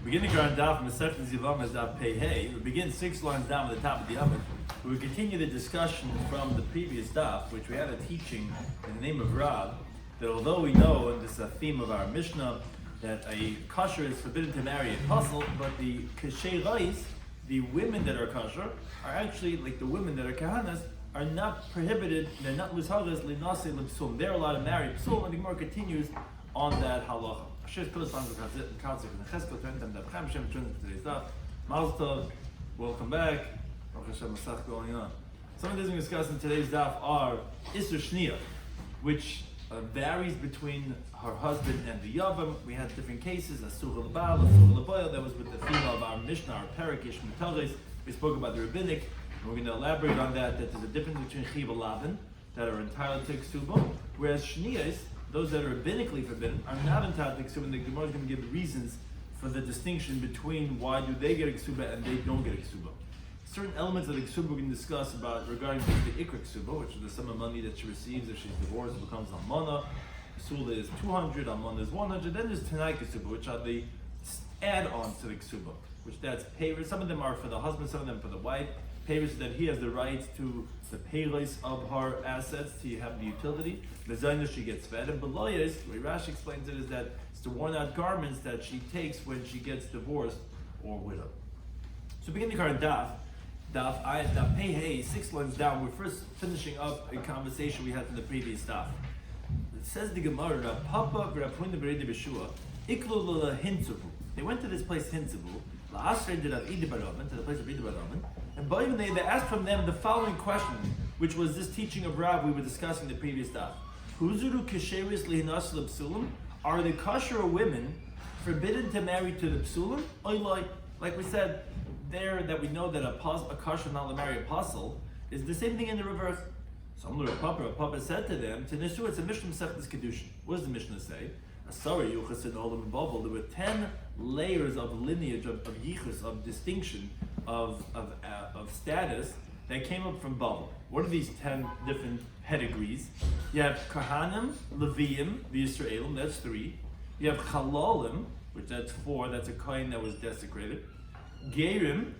Beginning our Daf Mesech Yevamos Daf Pei. We begin 6 lines down at the top of the oven. We continue the discussion from the previous Daf, which we had a teaching in the name of Rab, that although we know, and this is a theme of our Mishnah, that a kosher is forbidden to marry a puzzle, but the kasher rais, the women that are kosher, are actually, like the women that are kahanas, are not prohibited, they're not lishagas, linase, l'psum. They're allowed to marry psum, and the Gemara continues on that halacha. Welcome back. Going on. Some of the things we discussed in today's daf are Isser Shniya, which varies between her husband and the Yavam. We had different cases, Asur al-Bal, Asur al-Boyal, that was with the theme of our Mishnah, our Perikish Mutaris. We spoke about the rabbinic, and we're going to elaborate on that there's a difference between Chiv and Lavin that are entitled to Ksuba, whereas Shniyas, those that are rabbinically forbidden, are not entitled to Ksuba, and the Gemara is going to give reasons for the distinction between why do they get a Ksuba and they don't get a Ksuba. Certain elements of the Ksuba we're going to discuss about regarding the Ikra Ksuba, which is the sum of money that she receives if she's divorced and becomes Almana. Sula is 200, Almana is 100. Then there's Tanai Ksuba, which are the add-ons to the Ksuba, which that's payers. Some of them are for the husband, some of them for the wife. Payers so that he has the right to the payers of her assets, to have the utility. The Zaina she gets fed. And Beloyas, the way Rashi explains it, is that it's the worn-out garments that she takes when she gets divorced or widowed. So beginning our Daf Pei Hey, 6 lines down, we're first finishing up a conversation we had from the previous Daf. It says the Gemara, Papa V'Rapuna B'Redi B'Shua, Iklu L'La Hintzubu. They went to this place Hintzubu, La'asre D'Rav Ida Baraman, to the place of Ida Baraman, and Ba'ivin they asked from them the following question, which was this teaching of Rav we were discussing the previous Daf. Huzuru Kesheris Lihinas L'Psulim, are the kosher women forbidden to marry to the Psulim? Like we said, there that we know that a kosher not to marry apostle is the same thing in the reverse. So Papa said to them, to Nishu, it's a Mishnah Mesechtes Kedushin. What does the Mishnah say? Sorry, Yuchas and Olam and Bavel. There were 10 layers of lineage, of yichus, of distinction, of status that came up from Bavel. What are these 10 different pedigrees? You have Kahanim, Leviim, the Yisraelim, that's 3. You have Chalalim, which that's 4, that's a kohen that was desecrated. Gerim,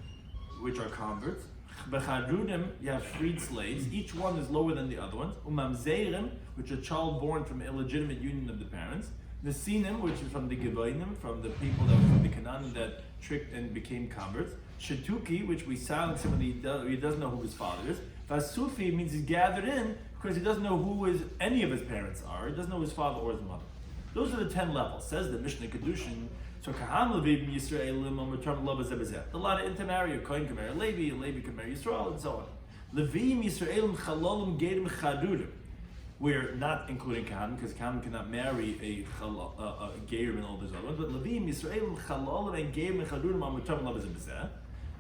which are converts. Bechadrudim, you have freed slaves. Each one is lower than the other ones. Umamzeirim, which are child born from illegitimate union of the parents. Nesinim, which is from the Gevoinim, from the people that were from the Canaan that tricked and became converts. Shetuki, which we silence him when he doesn't know who his father is. Vasufi means he's gathered in because he doesn't know who any of his parents are. He doesn't know his father or his mother. Those are the 10 levels. Says the Mishnah Kedushin. So Kaham Levim Yisraelim on return love is a lot of intermarry. A Kohen can marry a Levi can marry Yisrael, and so on. Levim Yisraelim Chalalim Gerim Chadurim. We're not including Kaham because Kaham cannot marry a Gerim and all those other ones. But Levim Yisraelim Chalalim and Gerim and Chadurim on return love is a.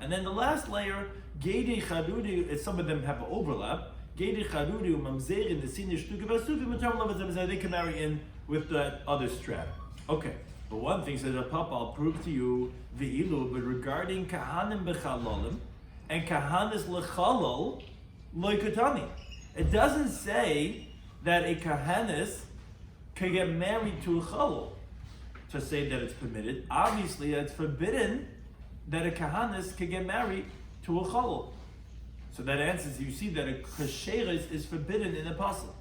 And then the last layer, Gedi Chadudi, some of them have an overlap. Gedi Chadudi Mamzerin the senior Shtuka Vasufi return love is a. They can marry in with that other strap. Okay. But one thing says, Papa, I'll prove to you the ilu, but regarding kahanim bechalolim and kahanis lechalol loikatani. It doesn't say that a kahanis can get married to a chalol to say that it's permitted. Obviously, it's forbidden that a kahanis can get married to a chalol. So that answers, you see that a kasheris is forbidden in apostle.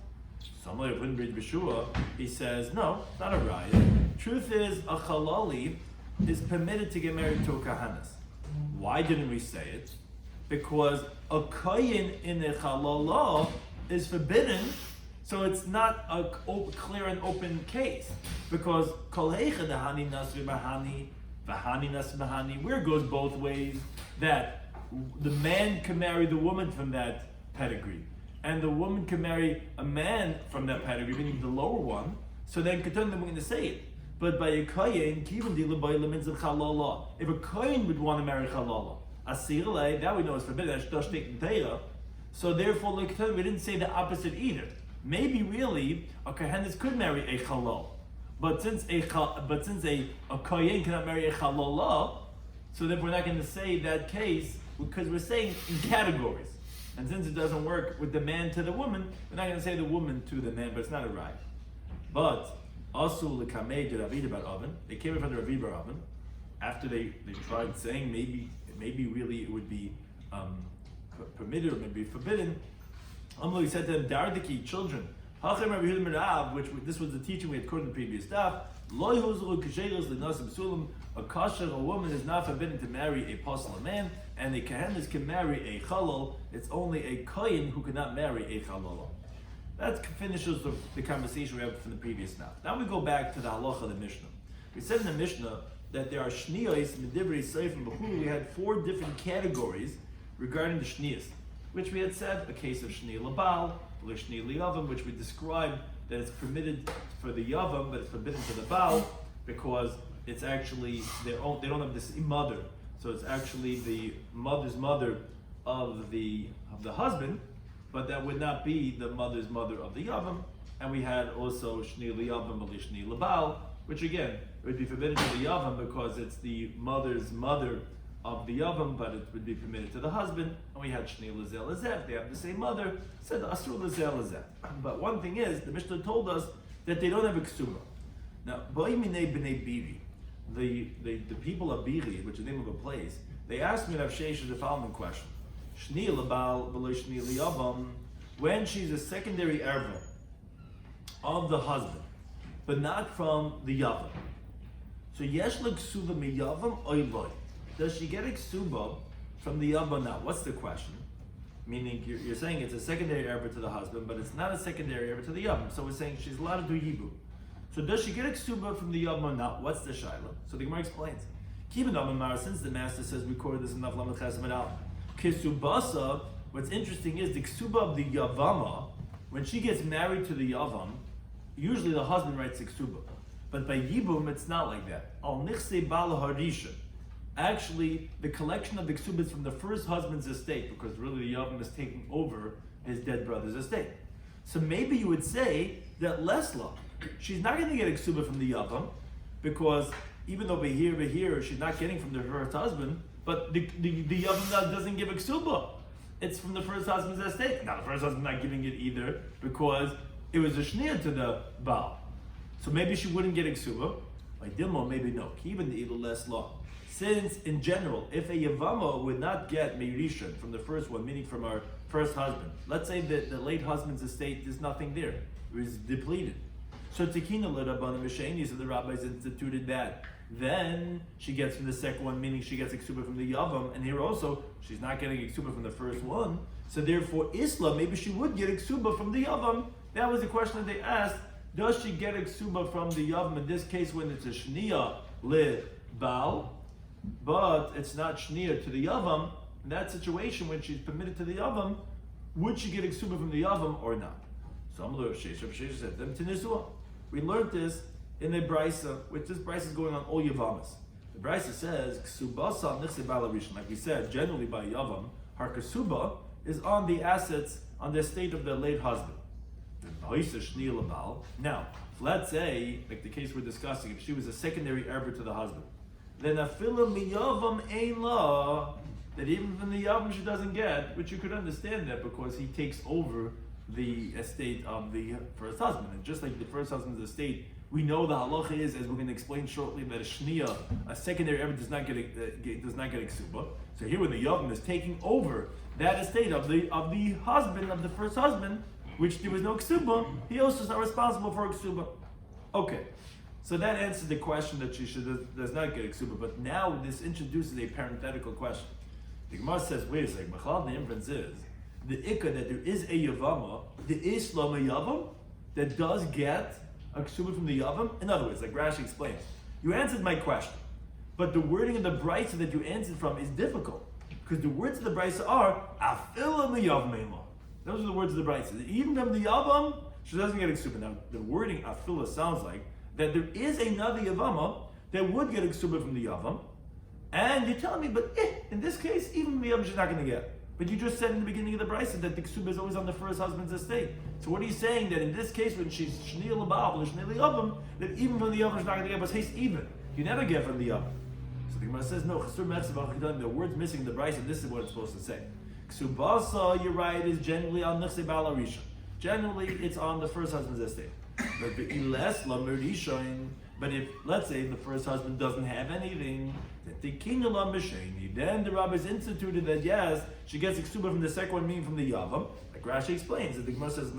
Somebody wouldn't read Beshua. He says, no, it's not a riot. Truth is, a chalali is permitted to get married to a kahanas. Why didn't we say it? Because a kohen in a chalala is forbidden, so it's not a clear and open case. Because kol heicha dehani nasri bahani, vahani nasri bahani, where it goes both ways, that the man can marry the woman from that pedigree, and the woman can marry a man from that pedigree, meaning the lower one, so then we're going to say it. But by a kohen, if a kohen would want to marry chalala, asirle, that we know is forbidden. So therefore, we didn't say the opposite either. Maybe really a kohenis could marry a chalal, but since a kohen cannot marry a chalala, so then we're not going to say that case because we're saying in categories. And since it doesn't work with the man to the woman, we're not going to say the woman to the man, but it's not a right. But also, they came in front of Rabbi Bar Oven, after they tried saying maybe really it would be permitted or maybe forbidden, he said to them, Dardiki, children, which this was the teaching we had quoted in the previous daf, a kasher, a woman is not forbidden to marry a apostle, a man, and a kahanis can marry a chalal. It's only a kohen who cannot marry a chalala. That finishes the conversation we had from the previous daf. Now we go back to the halacha of the Mishnah. We said in the Mishnah that there are shniyos, medivrei seifim b'chulu. We had 4 different categories regarding the shniyos, which we had said a case of shniya labal, shniya liyavam, which we described that it's permitted for the yavam, but it's forbidden for the baal because it's actually they don't have this mother, so it's actually the mother's mother of the husband, but that would not be the mother's mother of the yavam. And we had also shniya liyavam, shniya labal, which again it would be forbidden to the yavam because it's the mother's mother of the yavam, but it would be permitted to the husband. And we had shniya lazel lazeh, they have the same mother, said asur lazel lazeh. But one thing is, the Mishnah told us that they don't have a ksuma. Now, b'nei biri, the people of Biri, which is the name of a place, they asked me Rav Sheish the following question: shniya labal v'lo shniya liyavam, when she's a secondary erva of the husband, but not from the yavam. So yesh la ksuva mi yavam oy loy. Does she get a ksuba from the yavam now? What's the question? Meaning you're saying it's a secondary erva to the husband, but it's not a secondary erva to the yavam. So we're saying she's allowed to do yibu. So does she get a ksuba from the yavam or not? What's the shaila? So the Gemara explains. Kibbutz Amar, since the master says we quoted this in Daf Lamed Ches Amud Aleph. Kisubasa. What's interesting is the ksuba of the yavama. When she gets married to the yavam, usually the husband writes the ksuba, but by yibum it's not like that. Al nichse bal harisha. Actually, the collection of the ksuba is from the first husband's estate, because really the yavam is taking over his dead brother's estate. So maybe you would say that Lesla, she's not going to get a ksuba from the yavam, because even though we're here, she's not getting from the first husband, but the yavam doesn't give a ksuba. It's from the first husband's estate. Now the first husband's not giving it either, because it was a shniya to the baal. So maybe she wouldn't get a ksuba. By dilmo, maybe no. Even the either less law. Since in general, if a yavama would not get meirishon from the first one, meaning from our first husband, let's say that the late husband's estate, there's nothing there. It was depleted. So Tekina L'Rabbanan V'Sheni, so the rabbis instituted that. Then she gets from the second one, meaning she gets a ksuba from the yavam, and here also she's not getting a ksuba from the first one. So therefore, Isla, maybe she would get a ksuba from the yavam. That was the question that they asked: does she get a ksuba from the yavam in this case when it's a shniya le baal, but it's not shniya to the yavam? In that situation, when she's permitted to the yavam, would she get a ksuba from the yavam or not? So Rav Sheish said, "Them tinizua." We learned this in the brisa, which this brisa is going on all Yevamas. The brisa says, "Ksubasa nichse balarishan." Like we said, generally by Yavam, her ksuba is on the assets, on the estate of the late husband. Now, if let's say, like the case we're discussing, if she was a secondary heir to the husband, then afila miyavam ein la, that even from the Yavam she doesn't get, which you could understand that because he takes over the estate of the first husband. And just like the first husband's estate, we know the halacha is, as we're going to explain shortly, that a shniya, a secondary heir, does not get a ksuba. So here, when the yavam is taking over that estate of the husband, of the first husband, which there was no ksuba, he also is not responsible for a ksuba. Okay, so that answers the question that she does not get a ksuba. But now this introduces a parenthetical question. The Gemara says, wait a second. The inference is the ikka that there is a yavama, the islam a yavam that does get a ksuba from the yavam. In other words, like Rashi explains, you answered my question, but the wording of the brisa that you answered from is difficult because the words of the brisa are afilam the yavam. Those are the words of the brisa. Even from the yavam, she doesn't get a ksuba. Now the wording afila sounds like that there is another yavama that would get a ksuba from the yavam, and you're telling me, but in this case, even the yavam she's not going to get. But you just said in the beginning of the brisa that the ksuba is always on the first husband's estate. So what are you saying that in this case when she's shniya l'baal or shniya l'yavam, that even from the yavam she's not going to get, but haste even. You never get from the yavam. So the Gemara says no. The word's missing in the brisa, and this is what it's supposed to say. Ksubasa, you're right, is generally on nechse bal harisha. Generally, it's on the first husband's estate. But But if, let's say, the first husband doesn't have anything, then the rabbis instituted that yes, she gets a ksuba from the second one, meaning from the yavam. Like Rashi explains, that the Gemara says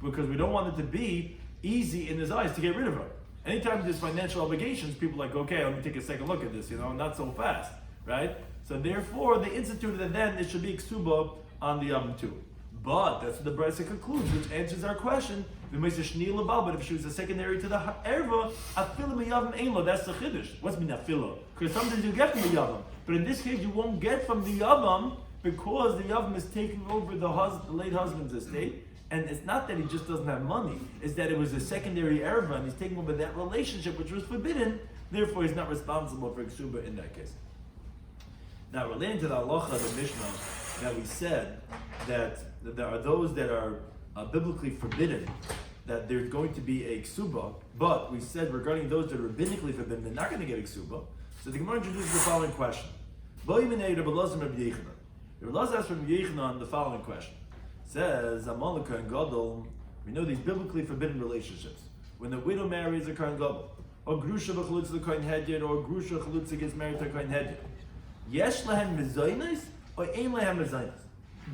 because we don't want it to be easy in his eyes to get rid of her. Anytime there's financial obligations, people are like, okay, let me take a second look at this, not so fast, right? So therefore, they instituted that then it should be ksuba on the yavam too. But that's what the Brisa concludes, which answers our question. But if she was a secondary to the erva, afila miyavam ainlo. That's the chiddush. What's min afila? Because sometimes you get from the yavam, but in this case you won't get from the yavam because the yavam is taking over the late husband's estate. And it's not that he just doesn't have money; it's that it was a secondary erva, and he's taking over that relationship which was forbidden. Therefore, he's not responsible for ksuba in that case. Now, relating to the halacha of the Mishnah, that we said that there are those that are biblically forbidden, that there's going to be a ksuba, but we said regarding those that are rabbinically forbidden, they're not going to get a ksuba. So the Gemara introduces the following question. Rabbi Elazar asked from Yechanan the following question. It says, Amalekah and Gadol, we know these biblically forbidden relationships. When the widow marries a Kohen Gadol, or Grusha v'chalutza the Kohen Hedyot, or Grusha chalutza gets married to a Kohen Hedyot. Yesh lehem mezainis, or ein lehem mezainis?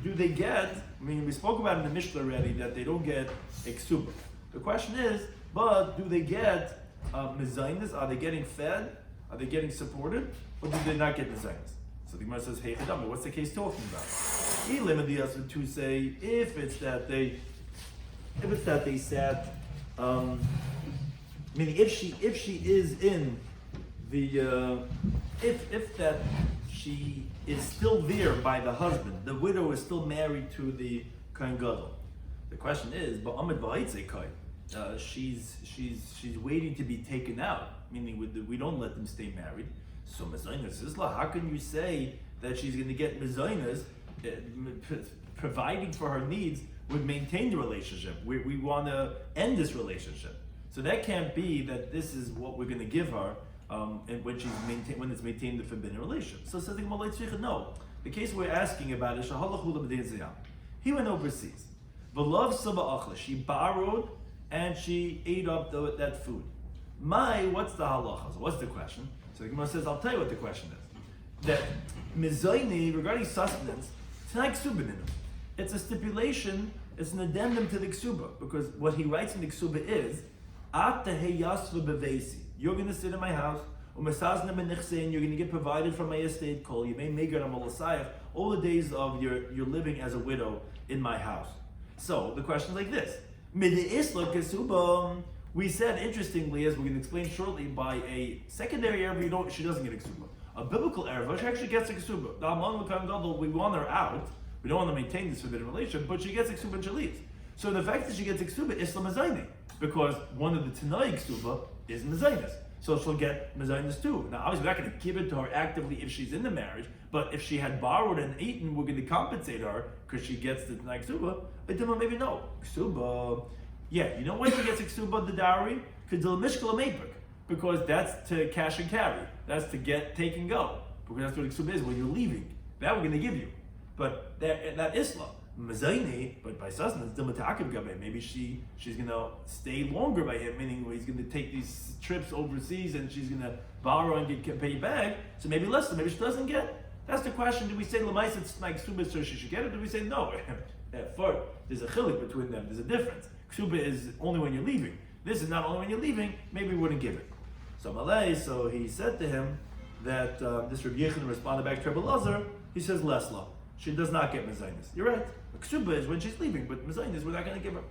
Do they get, we spoke about in the Mishnah already that they don't get a ksuba. The question is, but do they get mezainis? Are they getting fed? Are they getting supported? Or do they not get mezainis? So the Gemara says, hey, Chadam, what's the case talking about? To say, if it's that they sat, meaning if she is in the, if that she is still there by the husband, the widow is still married to the Kohen Gadol. The question is, but Amid V'Haitzei Kohen, she's waiting to be taken out, meaning we don't let them stay married. So mezainas isla, how can you say that she's going to get mezainas, providing for her needs would maintain the relationship? We want to end this relationship. So that can't be that this is what we're going to give her and when it's maintained the forbidden relationship. So says the Gemara, no. The case we're asking about is he went overseas. She borrowed and she ate up that food. What's the halacha? So what's the question? So the Gemara says, I'll tell you what the question is. That mezayni, regarding sustenance, it's not ksuba. It's a stipulation, it's an addendum to the ksuba, because what he writes in the ksuba is, you're going to sit in my house, and you're going to get provided from my estate, all the days of your living as a widow in my house. So the question is like this. We said, interestingly, as we're going to explain shortly, by a secondary erva, she doesn't get a ksuba. A biblical erva, she actually gets a ksuba. The Amon L'Kohen Gadol, we want her out. We don't want to maintain this forbidden relationship, but she gets a ksuba and she leaves. So the fact that she gets a ksuba is mezainis, because one of the Tanai ksuba is mezainis. So she'll get mezainis too. Now, obviously, we're not going to give it to her actively if she's in the marriage, but if she had borrowed and eaten, we're going to compensate her because she gets the Tanai ksuba. But then maybe no. Ksuba. Yeah, you know when she gets a ksuba, the dowry? Because that's to cash and carry. That's to take and go. Because that's what a ksuba is when you're leaving. That we're going to give you. But that Islam, Mazaini, but by sustenance, maybe she's going to stay longer by him, meaning he's going to take these trips overseas and she's going to borrow and get paid back. So maybe less, maybe she doesn't get. That's the question. Do we say Lamais it's like ksuba so she should get it? Or do we say no? There's a chilik between them. There's a difference. Ksuba is only when you're leaving. This is not only when you're leaving. Maybe we wouldn't give it. So he said to him that this Rabbi Yechanan responded back to Rabbi Elazar. He says lesla. She does not get mezainis. You're right. Ksuba is when she's leaving, but mezainis we're not going to give her.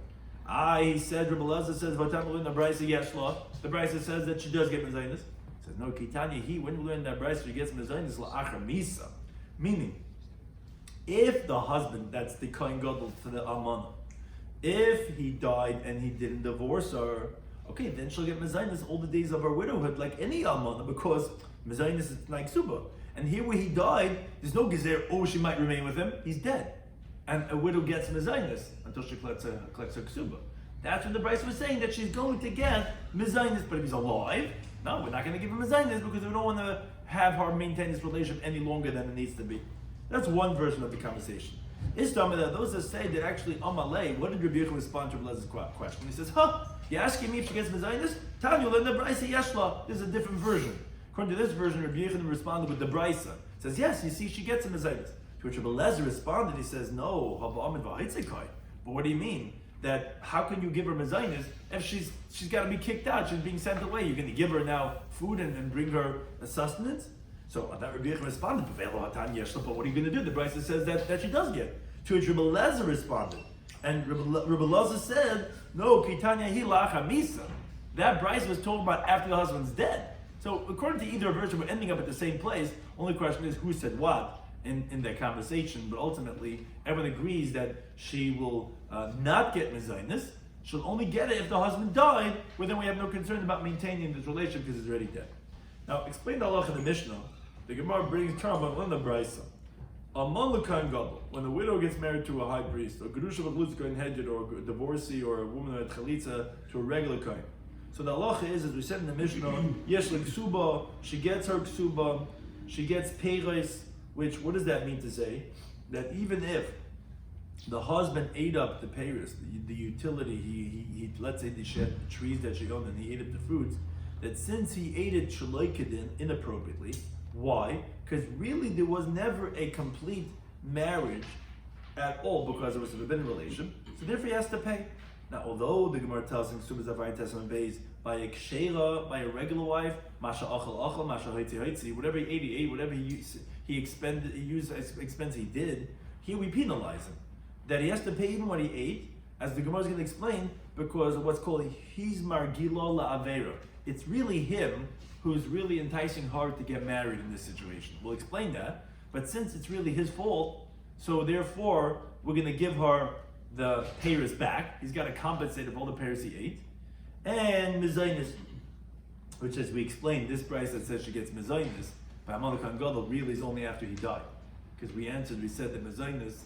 He said Rabbi Elazar says v'tam in the Brisa yeshla. The Brisa says that she does get mezainis. He says no kitanya. When we learn that Brisa she gets mezainis la'achar misa, meaning if the husband, that's the Kohen Gadol to the almana, if he died and he didn't divorce her, okay, then she'll get mezainis all the days of her widowhood, like any almana, because mezainis is like ksuba. And here where he died, there's no gezer, she might remain with him. He's dead. And a widow gets mezainis until she collects her ksuba. That's what the Bryce was saying, that she's going to get mezainis. But if he's alive, no, we're not going to give him mezainis because we don't want to have her maintain this relationship any longer than it needs to be. That's one version of the conversation. Those that say that actually Amalei, what did Rabbi Yechanan respond to Rabbi Elazar's question? He says, You asking me if she gets mezainis? Tanya, then the brisa yeshla. This is a different version. According to this version, Rabbi Yochanan responded with the brisa. Says, yes, you see, she gets a mezainis. To which Rabbi Lezer responded, he says, no, but what do you mean? That how can you give her mezainis if she's got to be kicked out, she's being sent away? You're going to give her now food and bring her a sustenance? So that Rabbi Yochanan responded, but what are you going to do? The brisa says that she does get. To which Rabbi Lezer responded, and Rabbi Lezer said, no, kitanya hi lacha misa. That brisa was talking about after the husband's dead. So according to either version, we're ending up at the same place. Only question is who said what in that conversation, but ultimately everyone agrees that she will not get mezainis. She'll only get it if the husband died, where then we have no concern about maintaining this relationship because he's already dead. Now, explain the halacha in the Mishnah. The Gemara brings term on the brisa. When the widow gets married to a high priest, or Gerusha V'Glutz Kohen Hedjed, or a divorcee, or a woman who had chalitza to a regular kohen. So the halacha is, as we said in the Mishnah, yesh l'ksuba, she gets her ksuba, she gets peiros, which, what does that mean to say? That even if the husband ate up the peiros, the utility, he let's say she had the trees that she owned and he ate up the fruits, that since he ate it shaloi kedin, inappropriately, why? Because really there was never a complete marriage at all because it was a forbidden relation, so therefore he has to pay. Now, although the Gemara tells him by a kshera, by a regular wife, masha achal, masha hoitzi, whatever he ate, whatever he expended, he used expense he did, here we penalize him. That he has to pay even what he ate, as the Gemara is going to explain, because of what's called his margilo la'avera. It's really him who's really enticing her to get married in this situation. We'll explain that, but since it's really his fault, so therefore we're going to give her the peiros back. He's got to compensate for all the peiros he ate. And mezainis, which, as we explained, this price that says she gets mezainis by Amalekhan Gadol really is only after he died. Because we said that mezainis,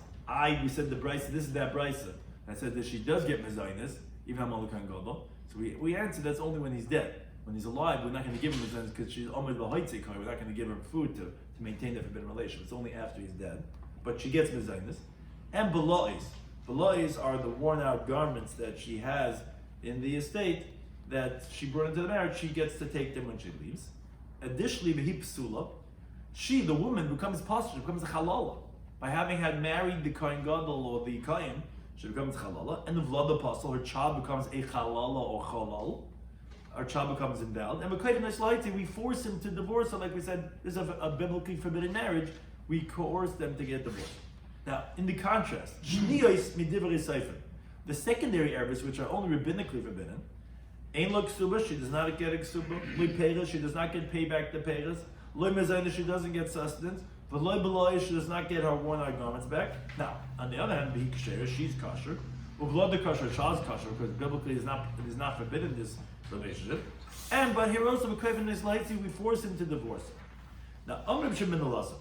we said the price, this is that price. I said that she does get mezainis, even Amalekhan Gadol. So we answered that's only when he's dead. When he's alive, we're not going to give him mezainis because she's Omer L'Hoitzik, we're not going to give her food to maintain that forbidden relationship. It's only after he's dead. But she gets mezainis. And bela'is. Bela'is are the worn out garments that she has in the estate that she brought into the marriage. She gets to take them when she leaves. Additionally, v'hi psula, she, the woman, becomes pastor, becomes a halala. By having had married the kohen gadol or the kohen, she becomes halala. And the vlad apostle, her child becomes a halala or halal. Our child becomes invalid. And we force him to divorce her, like we said, this is a biblically forbidden marriage. We coerce them to get divorced. Now, in the contrast, the secondary errors, which are only rabbinically forbidden, Ein lo ksuba, she does not get a ksuba. Lo peiros, she does not get payback the peiros. Lo mezainis, she doesn't get sustenance. But lo bela'is, she does not get her worn-out garments back. Now, on the other hand, b'hi kshera, she's kosher. Uvlad the kosher, child's kosher, because biblically it is not forbidden this relationship. And but here also we force him to divorce her. Now, Amr Shimon Elazar,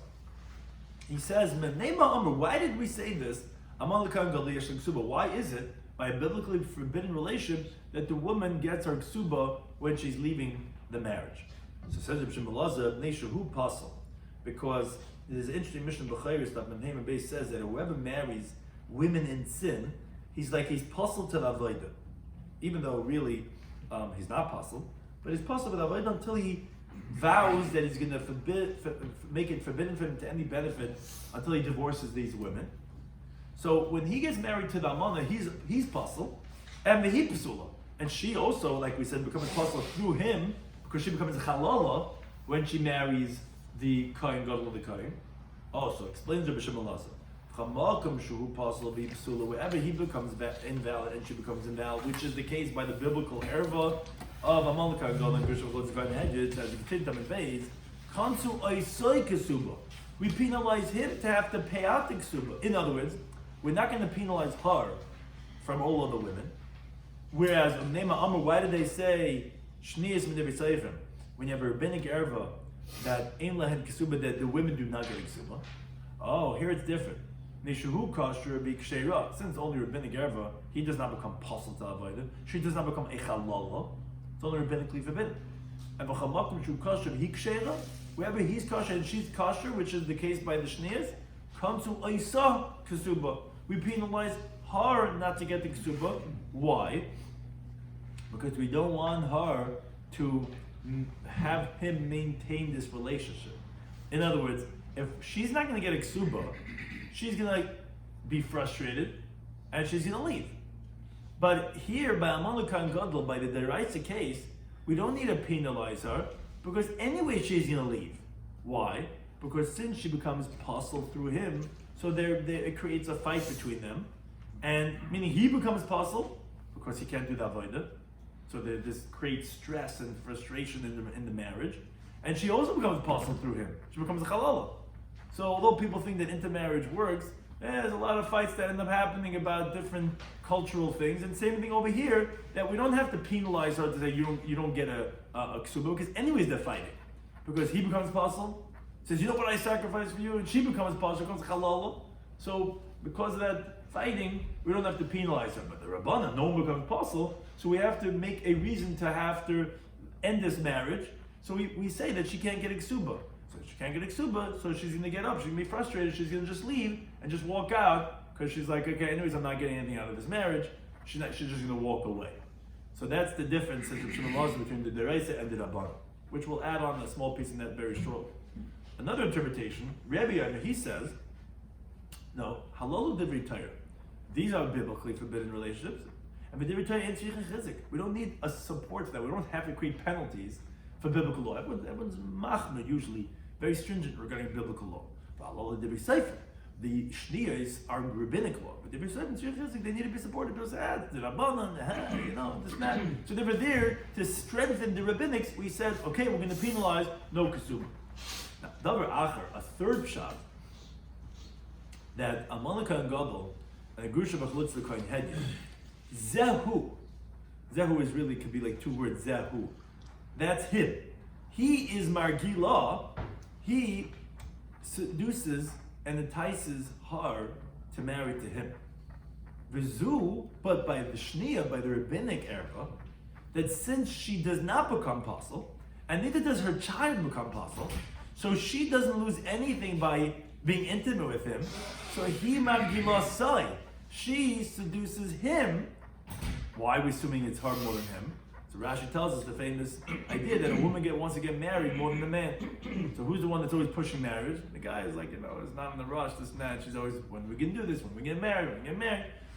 he says, why did we say this? Why is it, by a biblically forbidden relationship, that the woman gets her ksuba when she's leaving the marriage? So says Rabbi Shimon Elazar, Neshahu Pasal, because there's an interesting mission of B'chayris that Menhem Beis says that whoever marries women in sin, he's pasal to the avodah, even though really he's not pasal, but he's pasal to the avodah until he vows that he's going to make it forbidden for him to any benefit until he divorces these women. So when he gets married to the Amana, he's pasal, and the pasula, and she also, like we said, becomes pasal through him because she becomes a halala when she marries the kohen gadol of the kohen. Also explains Rabbi Shimon Elazar, wherever he becomes invalid and she becomes invalid, which is the case by the biblical erva of Amalekah Gadol and Bishop God's Garden Hedges, as you continue them in Beis, Kansu Oisoi Kesuba. We penalize him to have to pay out the Kesuba. In other words, we're not going to penalize her from all other women. Whereas, why did they say Shniyas Midivi Seifim? When you have a rabbinic erva that Ein Lahed Kesuba, that the women do not get Kesuba. Oh, here it's different. Neshahu Kasher be Ksheira. Since only rabbinic erva, he does not become pasal to avodah. She does not become a chalala. It's only rabbinically forbidden. And v'chamakum shu kasher he ksheira, wherever he's kasher and she's kasher, which is the case by the shniyas, comes to oisa ksuba. We penalize her not to get the ksuba. Why? because we don't want her to have him maintain this relationship. In other words, if she's not going to get a ksuba, she's going to be frustrated and she's going to leave. But here, by Amalukan Gadol, by the Deraisa case, we don't need to penalize her because anyway she's going to leave. Why? Because since she becomes puzzled through him, so it creates a fight between them, and meaning he becomes puzzled because he can't do the avodah. So this creates stress and frustration in the marriage, and she also becomes puzzled through him. She becomes a halala. So although people think that intermarriage works, there's a lot of fights that end up happening about different cultural things. And same thing over here, that we don't have to penalize her to say you don't get a ksuba, because anyways they're fighting. Because he becomes puzzled, says, you know what I sacrificed for you? And she becomes puzzled, becomes halala. So because of that fighting, we don't have to penalize her. But the Rabbana, no one becomes puzzled, so we have to make a reason to have to end this marriage. So we say that she can't get a ksuba. So she can't get a ksuba, so she's going to get up, she's going to be frustrated, she's going to just leave and just walk out, because she's like, okay, anyways, I'm not getting anything out of this marriage. She's just going to walk away. So that's the difference between the Deraisa and the Rabbana, which we'll add on a small piece in that very shortly. Another interpretation, Rabbi, he says, no, halal divrei Torah. These are biblically forbidden relationships. And divrei Torah ain't tzricha chizik. We don't need a support for that. We don't have to create penalties for biblical law. Everyone's machmer usually very stringent regarding biblical law. But halal divrei sefer. The shniyos are rabbinic law. But divrei sefer and tzricha chizik, they need to be supported. People say, the rabbanon, this and that. So they were there to strengthen the rabbinics. We said, okay, we're going to penalize no kasuma. Now, davar acher, a third pshat, that Amalika and Gadol and a Grusha Bachlutz the Kohen Hedya, Zehu is really, could be like two words, Zehu. That's him. He is Margilah. He seduces and entices her to marry to him. Vizu, but by the Shniya, by the rabbinic era, that since she does not become apostle, and neither does her child become apostle, so she doesn't lose anything by being intimate with him. So he Margilah Sai. She seduces him. Why are we assuming it's her more than him? So Rashi tells us the famous idea that a woman wants to get married more than the man. So who's the one that's always pushing marriage? The guy is like, it's not in the rush, this and that. She's always, when we can do this, when we get married,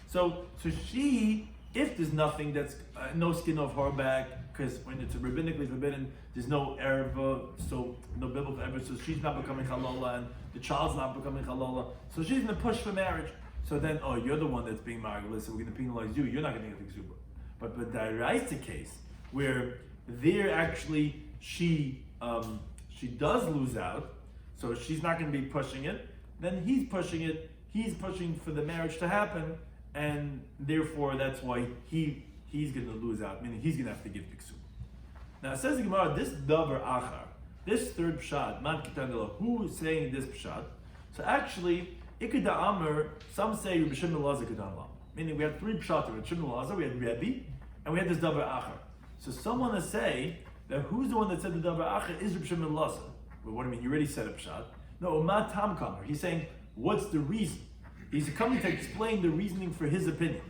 So she, if there's nothing that's no skin off her back, because when it's rabbinically forbidden, there's no erva, so no biblical erva, so she's not becoming halala, and the child's not becoming halala, so she's going to push for marriage. So then, you're the one that's being margalus, so we're going to penalize you. You're not going to get the ksuba. But the Deraisa case, where there actually she does lose out, so she's not going to be pushing it. Then he's pushing it. He's pushing for the marriage to happen, and therefore that's why he's going to lose out, meaning he's going to have to give the ksuba. Now it says the Gemara, this davar achar, this third pshat, man kitandela, who is saying this pshat? So actually, ikeda amr, some say Rabbi Shimon Elazar kedan, meaning we had three pshat, Rabbi Shimon Elazar, we had Rebbe, and we had this davar achar. So someone to say that who's the one that said the davar achar is Rabbi Shimon Elazar. Well, what do you mean? You already said a pshat. No, ma tam kamer. He's saying, what's the reason? He's coming to explain the reasoning for his opinion.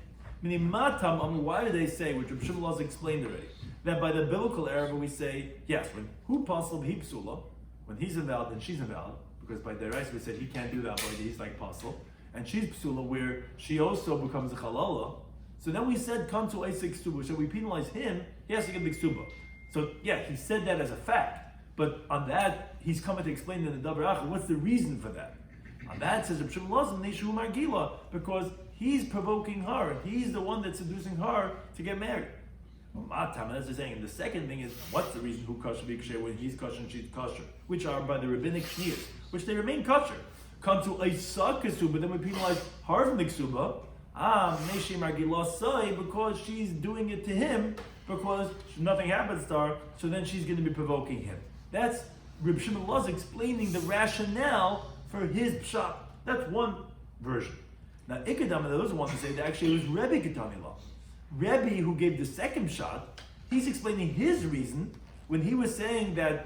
Meaning, ma tam, why do they say, which Rabbi Shimon Elazar explained already, that by the biblical era we say, yes, when hu pasal he psula, when he's invalid, then she's invalid, because by Deraisa we said he can't do that, but he's like pasal, and she's psula, where she also becomes a halala. So then we said, come to Isaac Ksuba. So we penalize him, he has to get the Ksuba. So yeah, he said that as a fact. But on that, he's coming to explain in the Davar Achar, what's the reason for that? On that, it says, Nishu Margila, because he's provoking her. He's the one that's seducing her to get married. That's the saying. And the second thing is, what's the reason who kosher be kosher when he's kosher and she's kosher? Which are by the rabbinic shniyas, which they remain kosher. Come to Isaac Ksuba, then we penalize her from the Ksuba. Neshi Margilah Sai, because she's doing it to him, because nothing happens to her, so then she's going to be provoking him. That's Reb Shimon Elazar explaining the rationale for his pshat. That's one version. Now, Ikadam, those are ones who say that actually it was Rebbe Ketanila. Rebbe, who gave the second pshat, he's explaining his reason when he was saying that,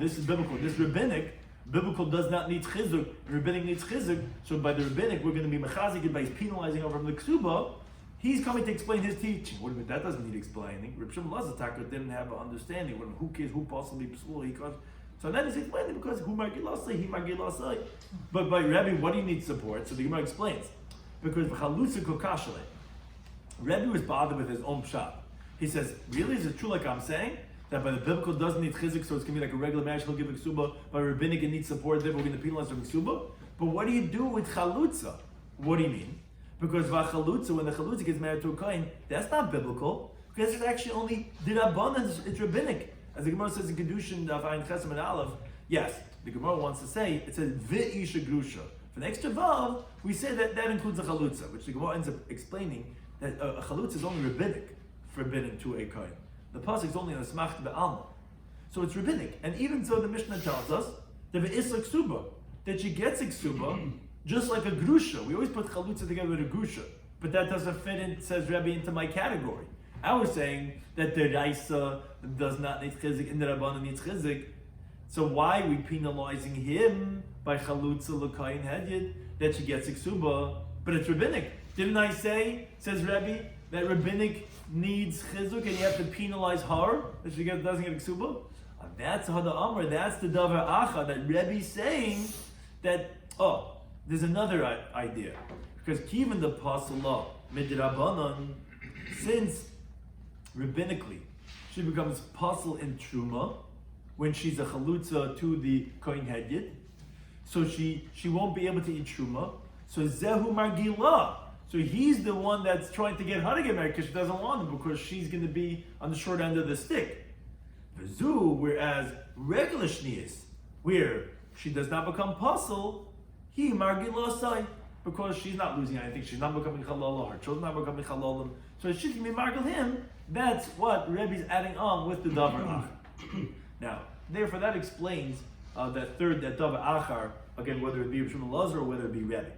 this is biblical, this rabbinic, biblical does not need chizuk, rabbinic needs chizuk, so by the rabbinic we're going to be mechazik by penalizing over from the ksuba. He's coming to explain his teaching. What do you mean? That doesn't need explaining. Reb Shimon Lazar didn't have an understanding. Who cares? Who possibly psul? So then he's explaining because who magilasai, he magilasai. But by Rebbe, what do you need support? So the Gemara explains because v'chalutza kokashale. Rebbe was bothered with his own pshat. He says, really, is it true like I'm saying? That by the biblical doesn't need chizik, so it's going to be like a regular marriage, he'll give a ksuba. By rabbinic, it needs support, there we're going to penalize from ksuba. But what do you do with chalutza? What do you mean? Because v'chalutza, when the chalutza gets married to a kohen, that's not biblical. Because it's actually only dirabanan, it's rabbinic. As the Gemara says in Kedushin, Daf Ayin Chesem and Aleph, yes, the Gemara wants to say, it says v'isha grusha. For the extra vav, we say that includes a chalutza, which the Gemara ends up explaining that a chalutza is only rabbinic, forbidden to a kohen. The pasuk is only on a smach be'alma. So it's rabbinic. And even so, the Mishnah tells us that ve'isla ksuba, that she gets a ksuba, just like a grusha. We always put chalutza together with a grusha. But that doesn't fit in, says Rebbe, into my category. I was saying that the Raisa does not need chizik and the Rabbanan needs chizik. So why are we penalizing him by chalutza l'kayin hedyet that she gets a ksuba? But it's rabbinic. Didn't I say, says Rebbe, that rabbinic needs chizuk and you have to penalize her that she doesn't get a ksuba? That's Hada Amr, that's the Davar Acha that Rebbe's saying that, there's another idea. Because Kivan the Pasala Midrabanan, since rabbinically she becomes pasal in Truma when she's a chalutza to the Kohen Hedyet, so she won't be able to eat Truma. So Zehu Margila. So he's the one that's trying to get her to get married because she doesn't want him because she's going to be on the short end of the stick. V'zu, whereas regular shniyas, where she does not become pasal, he Margila sai, because she's not losing anything, she's not becoming halal, her children are not becoming halalim, so she can be margil him. That's what Rebbe's adding on with the davar achar. Now, therefore, that explains that davar achar, again, whether it be Reb Shimon Lazar or whether it be Rebbe.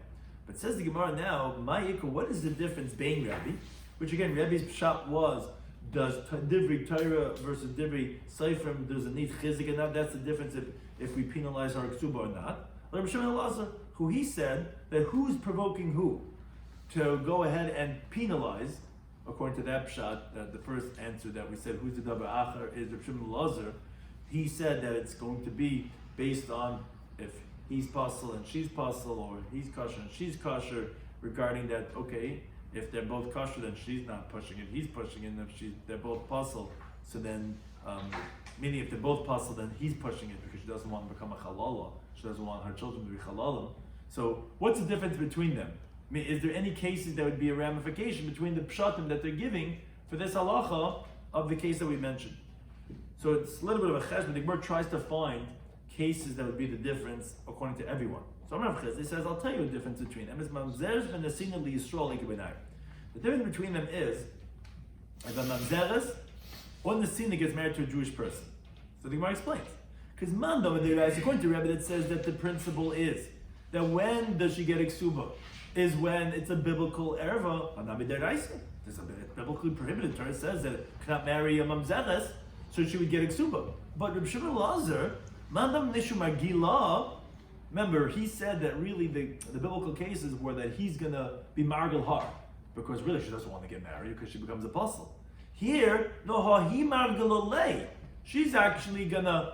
But says the Gemara now, Ma'ikah, what is the difference bein Rebbe? Which again, Rebbe's pshat was, does Divrei Torah versus Divrei Seifrim, there's a need chizik and not, that's the difference if we penalize our ksuba or not. Reb Shimon Lazar, who he said that who's provoking who to go ahead and penalize, according to that pshat, the first answer that we said, who's the davar achar, is Reb Shimon Lazar. He said that it's going to be based on if he's pasal and she's pasal, or he's kosher and she's kosher, regarding that, okay, if they're both kosher, then she's not pushing it, he's pushing it, and if they're both pasal, so then, meaning if they're both pasal, then he's pushing it because she doesn't want to become a halala, she doesn't want her children to be halalim. So what's the difference between them? I mean, is there any cases that would be a ramification between the pshatim that they're giving for this halacha of the case that we mentioned? So it's a little bit of a cheshbon. The Gemara tries to find cases that would be the difference according to everyone. So Rav Chizd says, I'll tell you the difference between them. The difference between them is if a mamzeres or nesina gets married to a Jewish person. So the Gemara explains. Because according to Rebbe, it says that the principle is that when does she get a ksuba? Is when it's a biblical erva, it's biblically prohibited. Torah says that it cannot marry a mamzeres, so she would get a ksuba. But Reb Shimon Lazar, mandam nishu magila, remember, he said that really the biblical cases were that he's going to be margil har, because really she doesn't want to get married because she becomes apostle. Here, no, he margil. She's actually going to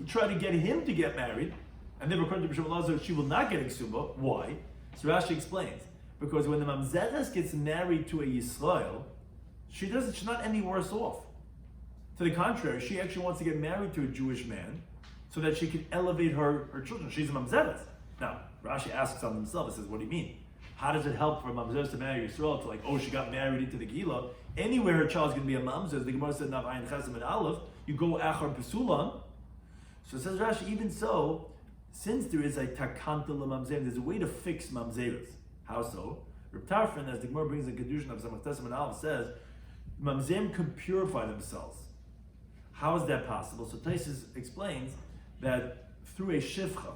try to get him to get married, and then according to Reb Shimon Lazar, she will not get a ksuba. Why? So Rashi explains, because when the mamzeres gets married to a Yisrael, she's not any worse off. To the contrary, she actually wants to get married to a Jewish man so that she can elevate her children. She's a mamzeres. Now, Rashi asks on himself, he says, what do you mean? How does it help for a mamzeres to marry Yisrael to she got married into the Gila? Anywhere her child's going to be a mamzeres, the Gemara said, Nav Ayin Chesem and Aleph, you go Achar Pesulam. So it says Rashi, even so, since there is a takanta l'mamzerim, there's a way to fix mamzeres. How so? Reb Tarfon, as the Gemara brings in Kedushin of Samach Tesem and Aleph, says, mamzerim can purify themselves. How is that possible? So Taisus explains that through a shivcha,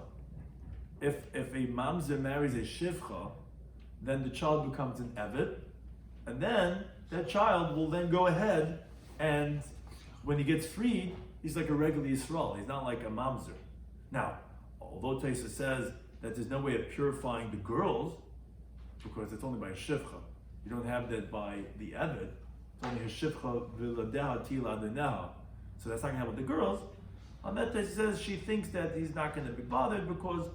if a mamzer marries a shivcha, then the child becomes an evet, and then that child will then go ahead and when he gets freed, he's like a regular Yisrael. He's not like a mamzer. Now, although Taisus says that there's no way of purifying the girls, because it's only by a shivcha. You don't have that by the Eved. It's only Hashivcha Viladeha Tila Adeneha. So that's not going to happen with the girls. On that day, she says she thinks that he's not going to be bothered because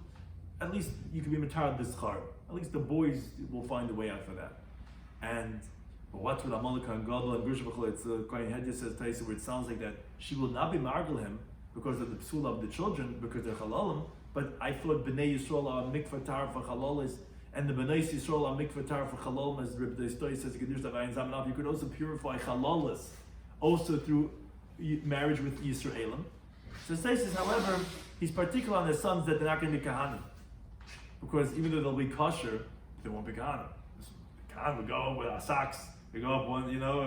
at least you can be Matar B'schar. At least the boys will find a way out for that. And but what's with Amalekah and Gadol and Grusha B'chol? It's Kohen Hedja says Taisa where it sounds like that she will not be margul him because of the psula of the children, because they're halalim. But I thought Bnei Yisrael are mikvah tar for halalis, and the Bnei Yisrael are mikvah tar for halalim, as Rabbi Shloimy says, you could also purify halalis also through marriage with Yisraelim. So Taisa, however, he's particular on his sons that they're not going to be kahanim. Because even though they'll be kosher, they won't be kahanim. Kahanim will go with our socks. We go up one,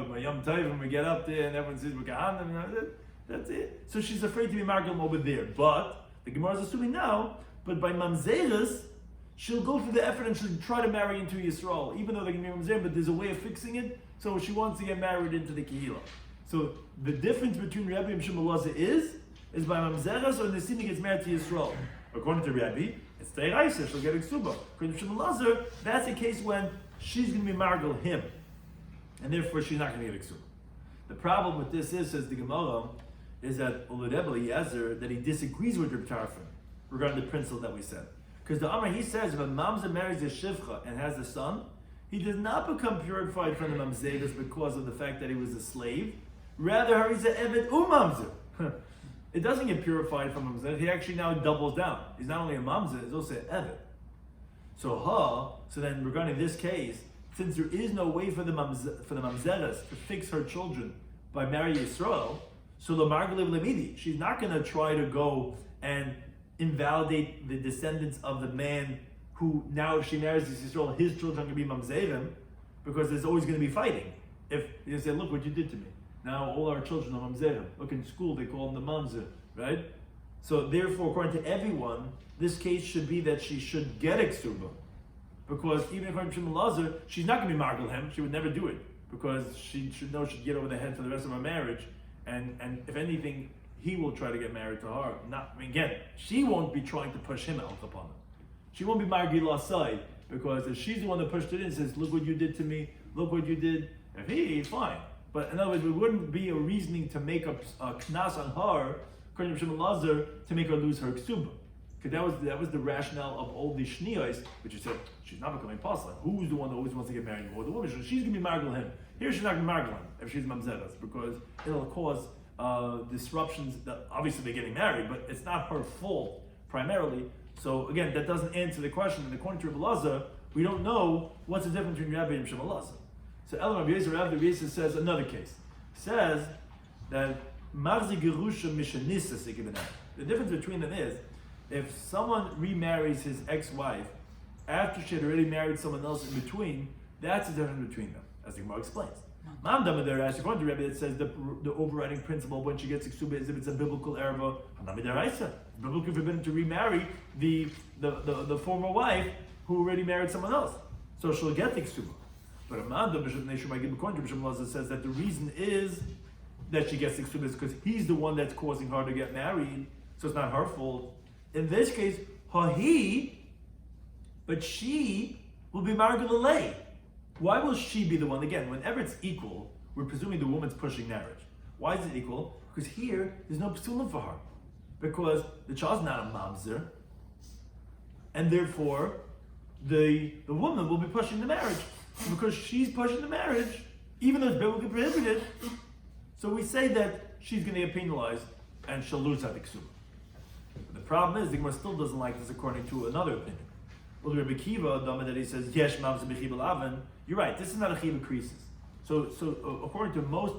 my Yom Tov, and we get up there, and everyone says we're kahanim. That's it. So she's afraid to be margul over there. But the Gemara is assuming now. But by mamzeres, she'll go through the effort and she'll try to marry into Yisrael, even though they're going to be mamzer. But there's a way of fixing it. So she wants to get married into the kehila. So the difference between Rabbi and Shimon is by mamzeres or Nesini gets married to Yisrael. According to Rabbi, it's Teiraisa, she'll get Iksuba. According to Shimon, that's a case when she's going to be margul him. And therefore she's not going to get Iksuba. The problem with this is, says the Gemara, is that Rebbe Eliezer, that he disagrees with Reb Tarfon regarding the principle that we said. Because the Amar, he says, if a mamzer marries a shivcha and has a son, he does not become purified from the mamzeres because of the fact that he was a slave. Rather, he's an evet mamzer. It doesn't get purified from mamzer. He actually now doubles down. He's not only a mamzer, he's also an evet. So then regarding this case, since there is no way for the mamzeres to fix her children by marrying Yisrael, so the margalev lemidi, she's not going to try to go and invalidate the descendants of the man who now, if she marries Yisrael, his children are going to be mamzerim, because there's always going to be fighting. If you say, look what you did to me, now all our children are mamzerim. Look, in school they call them the mamzer, right? So therefore, according to everyone, this case should be that she should get eksuba, because even according to Shimon Lazar, she's not going to be margal him. She would never do it, because she should know she'd get over the head for the rest of her marriage. And if anything, he will try to get married to her. Again, she won't be trying to push him out upon her. She won't be margila side, because if she's the one that pushed it in and says, look what you did to me, look what you did, if he's fine. But in other words, it wouldn't be a reasoning to make a knas on her, according to Shimon Lazar, to make her lose her ksuba. Because that was the rationale of all the shniyos, which you said, she's not becoming pasla. Who's the one that always wants to get married more? The woman, she's going to be margal him. Here she's not going to be margal him if she's mamzeres, because it'll cause disruptions. That obviously they're getting married, but it's not her fault primarily. So again, that doesn't answer the question. And according to Rabbi Lazar, we don't know what's the difference between Rabbi and Shimon Lazar. So El Rabbi Yisrael says another case. He says that marzi gerusha mishanisa sikibenah. The difference between them is, if someone remarries his ex-wife after she had already married someone else in between, that's the difference between them, as the Gemara explains. According to Rebbe, it says the overriding principle when she gets ksuba is if it's a biblical erva. It's biblically forbidden to remarry the former wife who already married someone else, so she'll get the ksuba. But according to Bishop says that the reason is that she gets the ksuba is because he's the one that's causing her to get married, so it's not her fault. In this case, but she will be margalalei. Why will she be the one? Again, whenever it's equal, we're presuming the woman's pushing marriage. Why is it equal? Because here, there's no psulim for her. Because the child's not a mamzer, and therefore, the woman will be pushing the marriage. Because she's pushing the marriage, even though it's biblically prohibited, so we say that she's going to get penalized, and she'll lose that ksuba. The problem is, the Gemara still doesn't like this according to another opinion. Well, Rabbi Kiva, that he says, Yesh mamzer b'chiba lavan, you're right, this is not a chiba creases. So according to most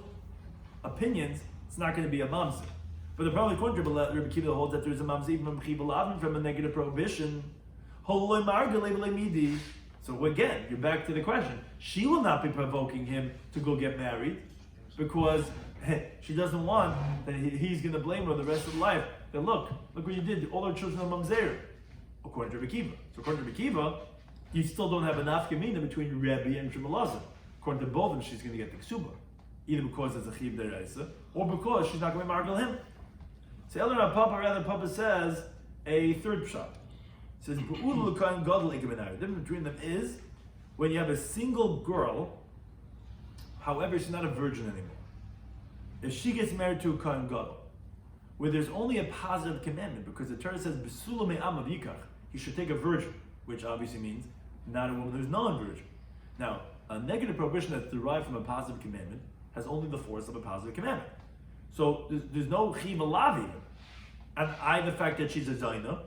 opinions, it's not going to be a mamzer. But the problem according to Rabbi Kiva holds that there's a mamzer even from b'chiba lavan from a negative prohibition. So again, you're back to the question. She will not be provoking him to go get married, because she doesn't want that he's going to blame her the rest of life. That look what you did, all our children are mamzer, according to Rabbi Kiva. So according to Rabbi Kiva, you still don't have enough gemina between Rabbi and Shimon Lazar. According to both of them, she's going to get the ksuba, either because it's a chiv deraisa, or because she's not going to margal him. So Papa says a third pshat. It says the difference between them is when you have a single girl, however, she's not a virgin anymore. If she gets married to a Kohen Gadol, where there's only a positive commandment, because the Torah says, B'sula me'am avikach, he should take a virgin, which obviously means not a woman who's non-virgin. Now, a negative prohibition that's derived from a positive commandment has only the force of a positive commandment. So there's no chiva lav even. And the fact that she's a zayna,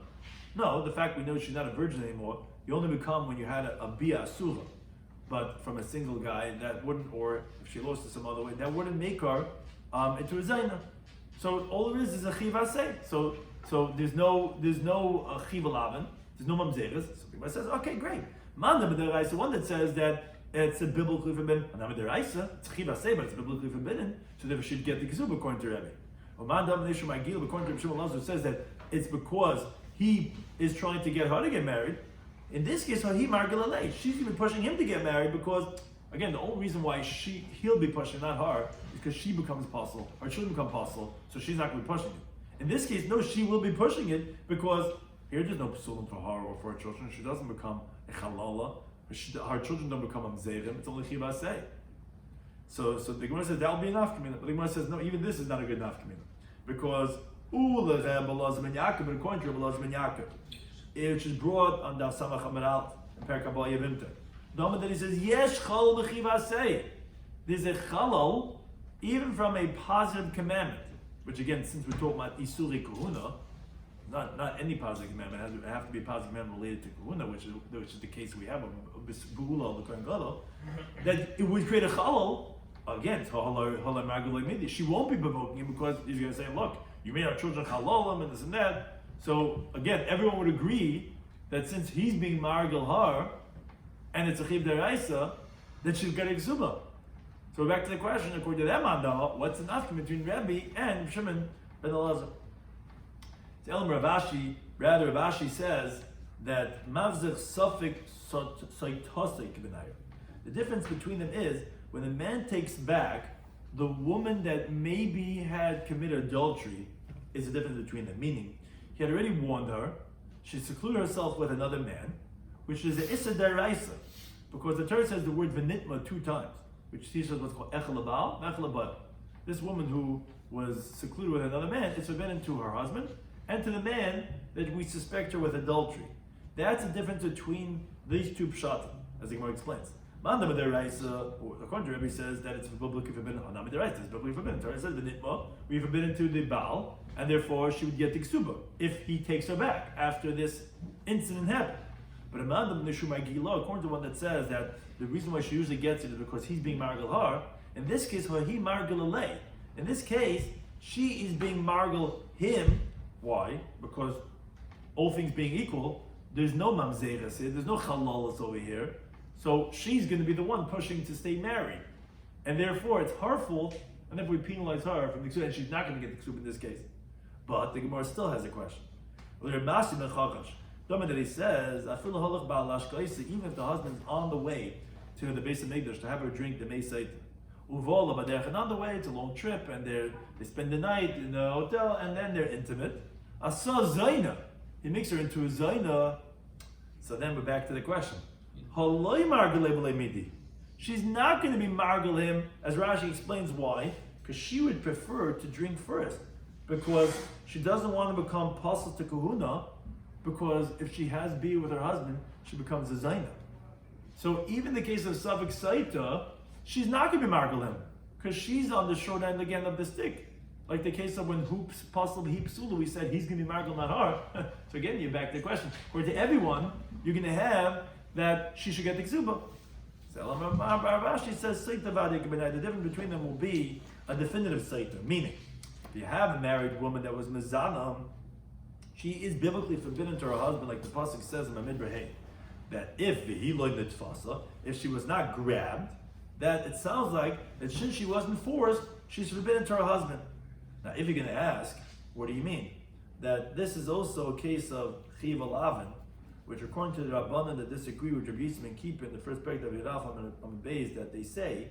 no, the fact we know she's not a virgin anymore, you only become when you had a bia asura. But from a single guy, that wouldn't, or if she lost to some other way, that wouldn't make her into a zayna. So all there is a chiva say. So there's no chiva lavin, there's no mamzeres. So people says, okay, great. Manda b'deraisa, one that says that it's a biblically forbidden. Manda b'deraisa, it's chiva say, but it's biblically forbidden. So therefore she'd get the kezub according to Rebbe. Or manda b'nishum agil, according to Rabbi Shimon Lazar, says that it's because he is trying to get her to get married. In this case, he margalalei. She's even pushing him to get married because, again, the only reason why he'll be pushing, not her, is because she becomes apostle, or children become apostle, so she's not going to be pushing it. In this case, no, she will be pushing it because here there's no psulim for her or for her children. She doesn't become a chalala. Her children don't become a mzerim. It's only chivasei. So the Gemara says that will be enough kamina. But the Gemara says no, even this is not a good enough kamina because but according to Rabbi Shloimy Schwartzberg, which is brought on Daf Samach Amiral in Perkabal Yevimta. The that he says, yes, chalal b'chivasei. There's a chalal even from a positive commandment, which again, since we're talking about isuri kahuna, not any positive commandment, it has to be a positive commandment related to kahuna, which is the case we have of B'ula the Kohen Gadol, that it would create a chalal against halal. She won't be provoking him because he's going to say, look, you made our children halalim and this and that. So again, everyone would agree that since he's being margal her, and it's a chiv deraisa, that she's getting ksuba. So back to the question, according to that mandala, what's enough between Rabbi and Shimon ben Elazar? So Elam Ravashi, rather Ravashi says that mavzich safik saitosik b'nayir. The difference between them is when a man takes back the woman that maybe had committed adultery, is the difference between them. Meaning, he had already warned her, she secluded herself with another man, which is a issa deraisa, because the Torah says the word v'nitma 2 times, which teaches us what's called echel abal, echel abal. This woman who was secluded with another man is forbidden to her husband and to the man that we suspect her with adultery. That's the difference between these 2 pshatim, as the Gemara explains. Mandam deraisa, according to Rebbe, says that it's biblically forbidden. Hanam deraisa is biblically forbidden. Torah says the nitma we forbidden to the Baal, and therefore she would get the ksuba if he takes her back after this incident happened. But a mandam nishum agila, according to one that says that the reason why she usually gets it is because he's being margal her. In this case, he margal alei. In this case, she is being margal him. Why? Because all things being equal, there's no mamzeres here, there's no chalalas over here. So she's going to be the one pushing to stay married. And therefore, it's her fault, and if we penalize her from the ksuba, and she's not going to get the ksuba in this case. But the Gemara still has a question. That he says, even if the husband's on the way to the base of Megdash to have her drink the Meisait, and on the way, it's a long trip, and they spend the night in the hotel, and then they're intimate. Asa Zaina, he makes her into a Zaina. So then we're back to the question. She's not going to be margal him, as Rashi explains why, because she would prefer to drink first, because she doesn't want to become pasul to kahuna, because if she has beer with her husband, she becomes a zayna. So even the case of Savik Saita, she's not going to be margal him, because she's on the short end again of the stick. Like the case of when hoops pasul hipsula, we said he's going to be margal, not her. So again, you're back to the question. Where to everyone, you're going to have that she should get the ksuba. So Rashi says the difference between them will be a definitive saita, meaning if you have a married woman that was mizanam, she is biblically forbidden to her husband, like the pasuk says in Midrash, that if she was not grabbed, that it sounds like that since she wasn't forced, she's forbidden to her husband. Now, if you're going to ask, what do you mean? That this is also a case of chiv alavin, which according to the Rabbanan that disagree with Rabbi Yisrael and keep in the first paragraph of Yeraf on the base that they say,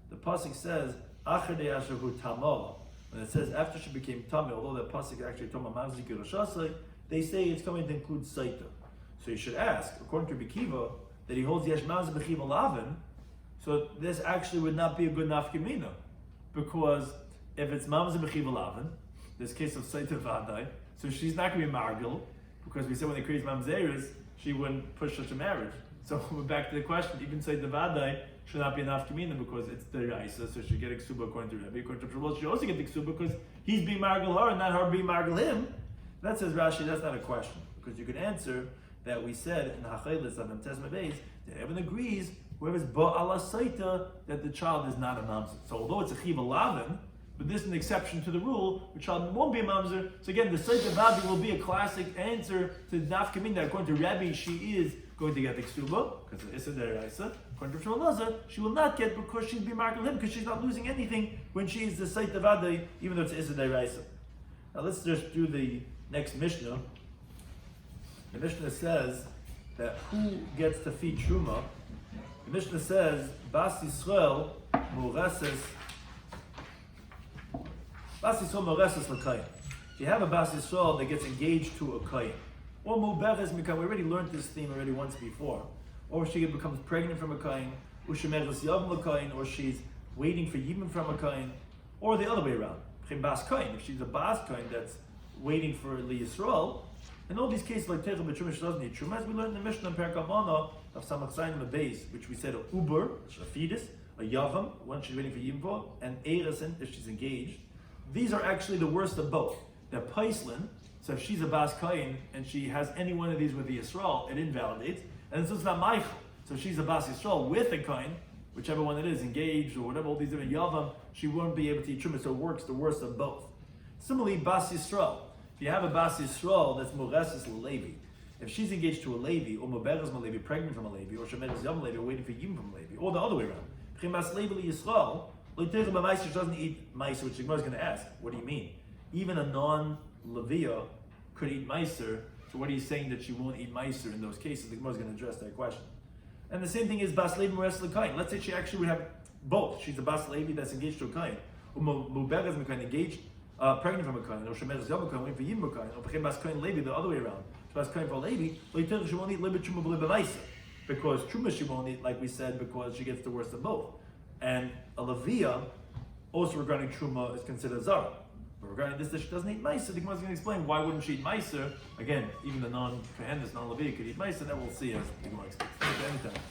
the pasuk says achar de'ashahu tamah. When it says after she became tameh, although that pasuk actually tamah mazzik, they say it's coming to include saita. So you should ask, according to Rabbi Kiva, that he holds yesh mamzer b'chiv alavin, so this actually would not be a good nafkamina, because if it's mamzer b'chiv alavin, this case of Saita Vadai, so she's not going to be margil, because we said when they create mamzeres, she wouldn't push such a marriage. So we're back to the question, even Saita Vadai should not be enough kamina because it's the Raisa, so she get ksuba according to Rabbi. According to Shavuot, she also get the ksuba because he's being margil her and not her being margil him. That says Rashi, that's not a question, because you could answer that we said in Hachaylis on Tesma Beis that everyone agrees whoever's ba'ala saita that the child is not a mamzer. So although it's a chiv alavin, but this is an exception to the rule, the child won't be a mamzer. So again, the saita vadi will be a classic answer to naf kamin that according to Rabbi she is going to get the ksuba because it's a deraisa. According to Shmuel, she will not get because she's being marked him because she's not losing anything when she is the saita vadi, even though it's a deraisa. Now let's just do the next Mishnah. The Mishnah says that who gets to feed Truma? The Mishnah says, Bas Yisrael Moreses L'Kayim. If you have a Bas Yisrael that gets engaged to a Kayim, or Muberes Mikayim, we already learned this theme already once before, or she becomes pregnant from a Kayim, or Shemeres Yavam L'Kayim, or she's waiting for Yibam from a Kayim, or the other way around. Bas Kayim, if she's a Bas Kayim that's waiting for Li Yisrael, in all these cases, like Teichel B'Truma, she doesn't need Truma, as we learned in the Mishnah in Perek Avana of Samach Zayin and Beis, which we said a Uber, a fetus, a Yavam, when she's waiting for Yibam for, and Eresin, if she's engaged. These are actually the worst of both. They're Paislin, so if she's a Bas Kayin and she has any one of these with the Yisrael, it invalidates. And so it's not Michael. So if she's a Bas Yisrael with a Kayin, whichever one it is, engaged or whatever, all these different Yavam, she won't be able to eat Truma, so it works the worst of both. Similarly, Bas Yisrael. If you have a Bas Yisrael that's Moreses Levi, if she's engaged to a Levi, or Moberes Levi, pregnant from a Levi, or Shemeres Yam Levi, waiting for Yim from a Levi, or the other way around, B'chimas Levi Yisrael, she doesn't eat meiser, which the Gemara is going to ask. What do you mean? Even a non-Leviah could eat meiser. So what are you saying that she won't eat meiser in those cases? The Gemara is going to address that question. And the same thing is Bas Levi Moreses L'Kayin. Let's say she actually would have both. She's a Bas Levi that's engaged to a Kayin, or Moberes L'Kayin engaged. Pregnant from a Kain, or Shemeres Yom Kain, waiting for Yim Kain, or Bechem Bas Kain Levi, the other way around. Bas Kain for Levi, she won't eat Libet Truma B'Libet Maisa, because Truma she won't eat, like we said, because she gets the worst of both. And a Leviah, also regarding Truma, is considered Zara. But regarding this, that she doesn't eat Maisa, the Gemara is going to explain why wouldn't she eat Maisa. Again, even the non-Kohen, this non-Leviah could eat Maisa, that we'll see as the Gemara explains. Anytime.